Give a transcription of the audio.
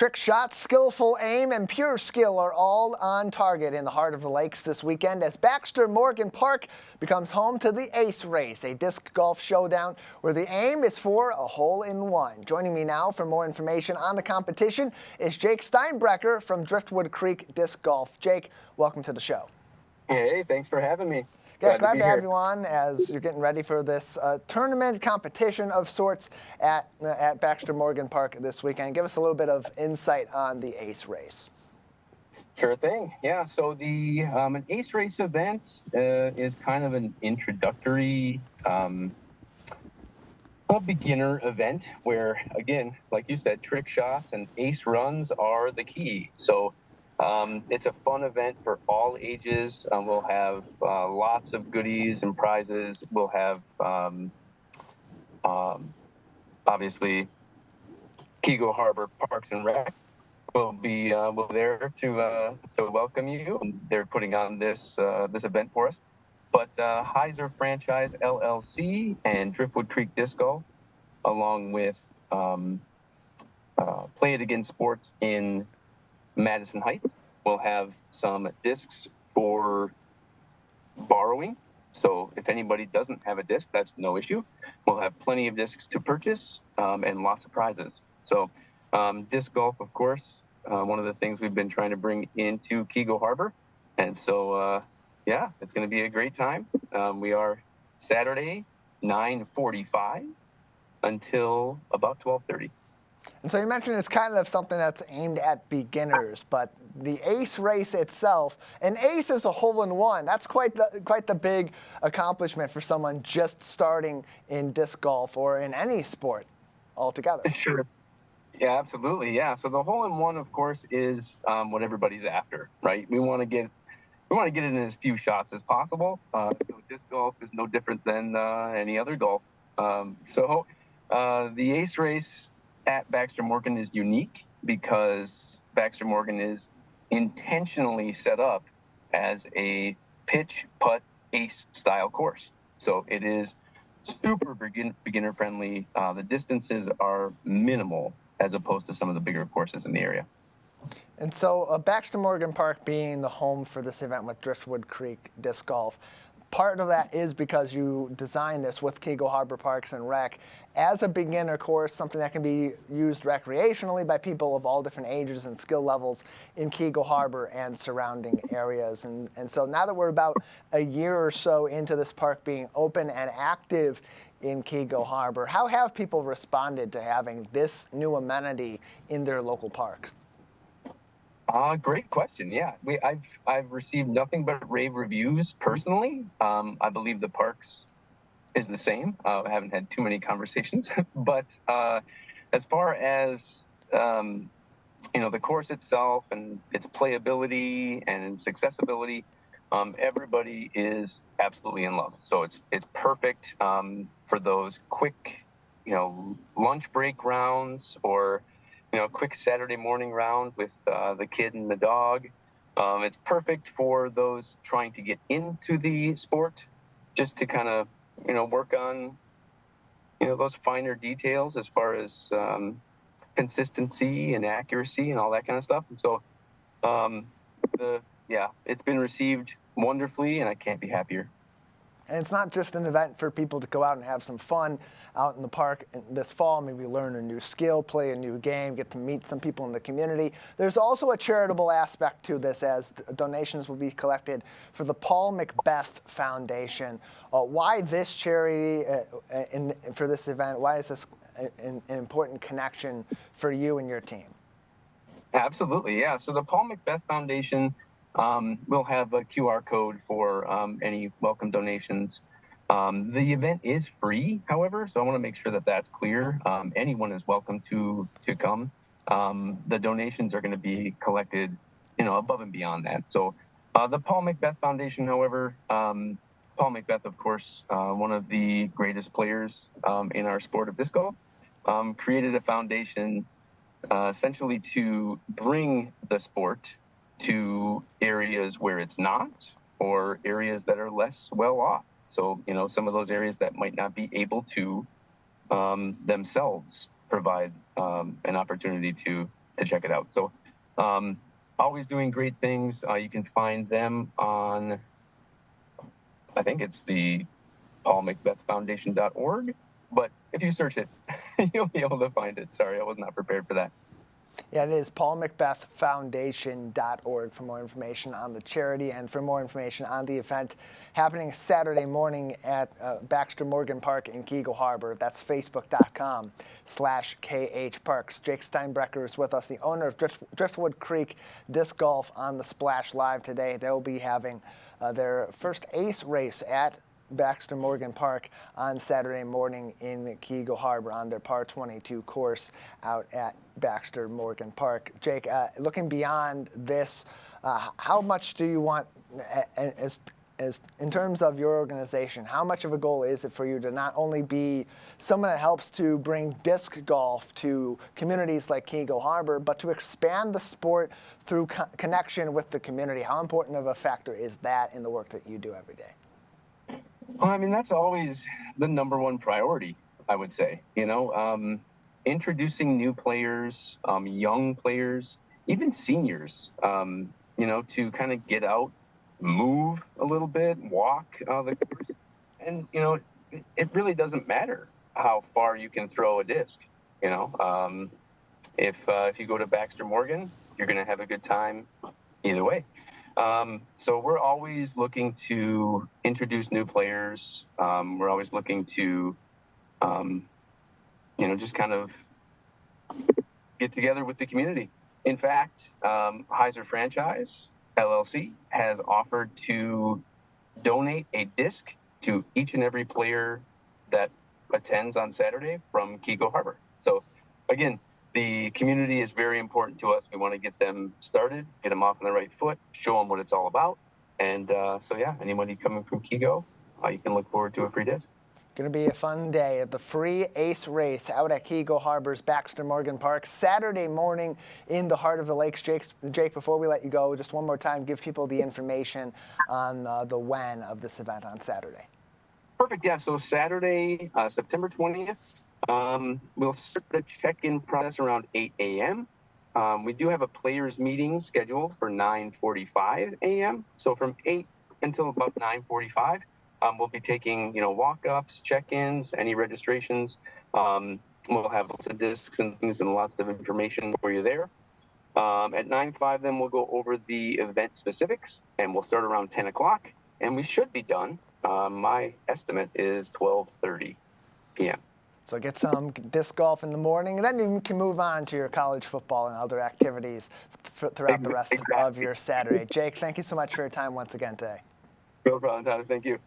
Trick shots, skillful aim, and pure skill are all on target in the heart of the lakes this weekend as Baxter-Morgan Park becomes home to the Ace Race, a disc golf showdown where the aim is for a hole-in-one. Joining me now for more information on the competition is Jake Steinbrecher from Driftwood Creek Disc Golf. Jake, welcome to the show. Hey, thanks for having me. Yeah, glad to have you on as you're getting ready for this tournament competition of sorts at Baxter-Morgan Park this weekend. Give us a little bit of insight on the Ace Race. Sure thing. Yeah, so the an Ace Race event is kind of an introductory, a beginner event where, again, like you said, trick shots and ace runs are the key. So it's a fun event for all ages. We'll have lots of goodies and prizes. We'll have, obviously, Keego Harbor Parks and Rec will be there to welcome you. They're putting on this event for us. But Heiser Franchise LLC and Driftwood Creek Disc Golf, along with Play It Again Sports in Madison Heights, will have some discs for borrowing. So if anybody doesn't have a disc, that's no issue. We'll have plenty of discs to purchase and lots of prizes. So disc golf, of course, one of the things we've been trying to bring into Keego Harbor. And so, yeah, it's going to be a great time. We are Saturday, 9:45 until about 12:30. And so you mentioned it's kind of something that's aimed at beginners, but the Ace Race itself, an ace is a hole-in-one. That's quite the big accomplishment for someone just starting in disc golf or in any sport altogether. Sure. Yeah, absolutely. Yeah. So the hole-in-one, of course, is what everybody's after, right? We want to get it in as few shots as possible. Disc golf is no different than any other golf. So the Ace Race at Baxter-Morgan is unique because Baxter-Morgan is intentionally set up as a pitch, putt, ace style course. So it is super beginner friendly. The distances are minimal as opposed to some of the bigger courses in the area. And so Baxter-Morgan Park being the home for this event with Driftwood Creek Disc Golf, part of that is because you designed this with Keego Harbor Parks and Rec as a beginner course, something that can be used recreationally by people of all different ages and skill levels in Keego Harbor and surrounding areas. And so now that we're about a year or so into this park being open and active in Keego Harbor, how have people responded to having this new amenity in their local park? Great question. Yeah, I've received nothing but rave reviews personally. I believe the parks is the same. I haven't had too many conversations, but as far as the course itself and its playability and its accessibility, everybody is absolutely in love. So it's perfect for those quick, lunch break rounds or quick Saturday morning round with the kid and the dog. It's perfect for those trying to get into the sport, just to kind of, work on, those finer details as far as consistency and accuracy and all that kind of stuff. And so, it's been received wonderfully, and I can't be happier. And it's not just an event for people to go out and have some fun out in the park this fall, maybe learn a new skill, play a new game, get to meet some people in the community. There's also a charitable aspect to this as donations will be collected for the Paul Macbeth Foundation. Why this charity for this event? Why is this an important connection for you and your team? Absolutely, yeah. So the Paul Macbeth Foundation we'll have a QR code for any welcome donations. The event is free, however, so I want to make sure that that's clear. Anyone is welcome to come. The donations are going to be collected, above and beyond that. So the Paul Macbeth Foundation, however, Paul Macbeth, of course, one of the greatest players in our sport of disc golf, created a foundation essentially to bring the sport to areas where it's not, or areas that are less well off. So, some of those areas that might not be able to themselves provide an opportunity to to check it out. So always doing great things. You can find them on, I think it's the paulmcbethfoundation.org, but if you search it, you'll be able to find it. Sorry, I was not prepared for that. Yeah, it is paulmcbethfoundation.org for more information on the charity and for more information on the event happening Saturday morning at Baxter-Morgan Park in Keego Harbor. That's facebook.com/KHParks. Jake Steinbrecher is with us, the owner of Driftwood Creek Disc Golf on the Splash Live today. They'll be having their first Ace Race at Baxter-Morgan Park on Saturday morning in Keego Harbor on their par 22 course out at Baxter-Morgan Park. Jake, looking beyond this, how much do you want, as in terms of your organization, how much of a goal is it for you to not only be someone that helps to bring disc golf to communities like Keego Harbor, but to expand the sport through connection with the community? How important of a factor is that in the work that you do every day? Well, I mean, that's always the number one priority, I would say. Introducing new players, young players, even seniors, to kind of get out, move a little bit, walk the course. And, it really doesn't matter how far you can throw a disc. If you go to Baxter-Morgan, you're going to have a good time either way. So we're always looking to introduce new players. We're always looking to, just kind of get together with the community. In fact, Heiser Franchise LLC has offered to donate a disc to each and every player that attends on Saturday from Keego Harbor. So again, the community is very important to us. We want to get them started, get them off on the right foot, show them what it's all about. And anybody coming from Keego, you can look forward to a free disc. Going to be a fun day at the free Ace Race out at Keego Harbor's Baxter-Morgan Park, Saturday morning in the heart of the lakes. Jake, before we let you go, just one more time, give people the information on the when of this event on Saturday. Perfect. Yeah. So Saturday, September 20th, we'll start the check-in process around 8 a.m. We do have a players meeting scheduled for 9:45 a.m. So from 8 until about 9:45, we'll be taking, walk-ups, check-ins, any registrations. We'll have lots of discs and things and lots of information for you there. At 9:05, then we'll go over the event specifics, and we'll start around 10 o'clock, and we should be done. My estimate is 12:30 p.m. So get some disc golf in the morning, and then you can move on to your college football and other activities throughout the rest of your Saturday. Jake, thank you so much for your time once again today. No problem, Tyler. Thank you.